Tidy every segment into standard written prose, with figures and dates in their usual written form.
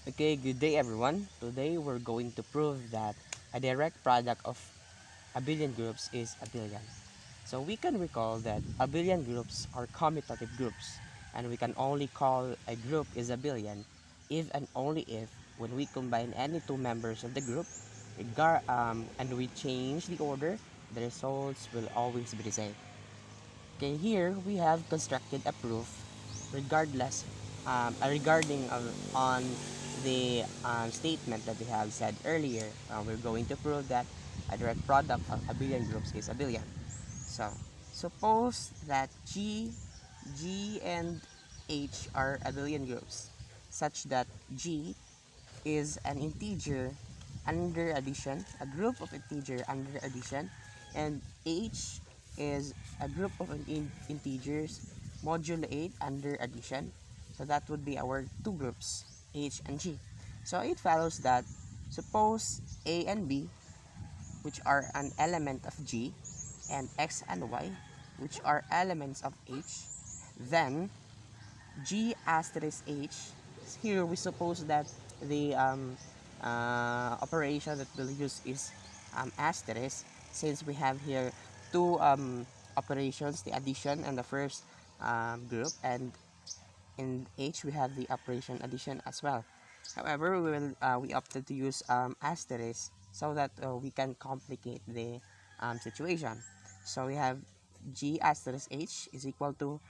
Okay, good day everyone. Today we're going to prove that a direct product of abelian groups is abelian. So we can recall that abelian groups are commutative groups, and we can only call a group is abelian if and only if when we combine any two members of the group and we change the order, the results will always be the same. Okay, here we have constructed a proof regardless regarding on the statement that we have said earlier. We're going to prove that a direct product of abelian groups is abelian. So suppose that G and H are abelian groups such that G is an integer under addition, a group of integer under addition, and H is a group of integers modulate under addition. So that would be our two groups, H and G. So it follows that suppose A and B, which are an element of G, and X and Y, which are elements of H, then G asterisk H. Here we suppose that the operation that we'll use is asterisk, since we have here two operations, the addition and the first group, and in H we have the operation addition as well. However, we opted to use asterisk so that we can complicate the situation. So we have G asterisk H is equal to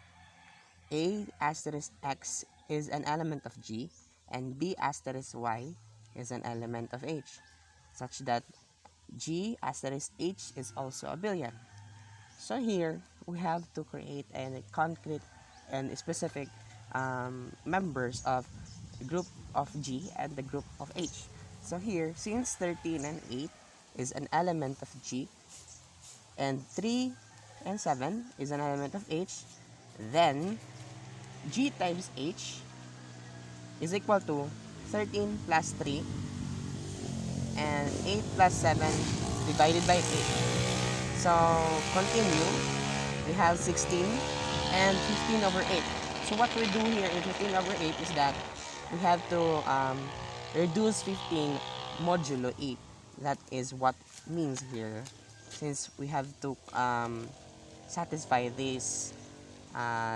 A asterisk X is an element of G, and B asterisk Y is an element of H, such that G asterisk H is also abelian. So here we have to create a concrete and specific members of the group of G and the group of H. So here, since 13 and 8 is an element of G, and 3 and 7 is an element of H, then G times H is equal to 13 plus 3 and 8 plus 7 divided by 8. So continue, we have 16 and 15 over 8. So what we do here in 15 over 8 is that we have to reduce 15 modulo 8. That is what means here, since we have to satisfy this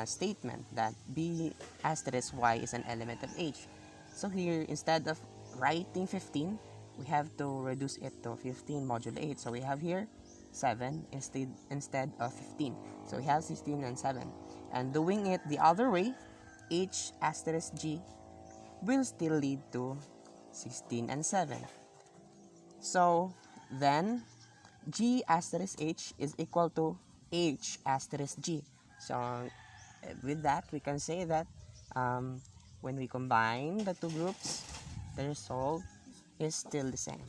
statement that B asterisk Y is an element of H. So here, instead of writing 15, we have to reduce it to 15 modulo 8. So we have here 7 instead of 15. So we have 16 and 7. And doing it the other way, H asterisk G will still lead to 16 and 7. So then G asterisk H is equal to H asterisk G. So with that, we can say that when we combine the two groups, the result is still the same.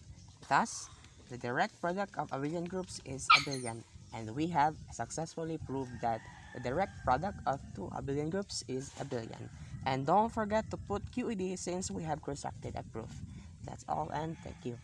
Thus, the direct product of abelian groups is abelian, and we have successfully proved that the direct product of two abelian groups is abelian. And don't forget to put QED since we have constructed a proof. That's all, and thank you.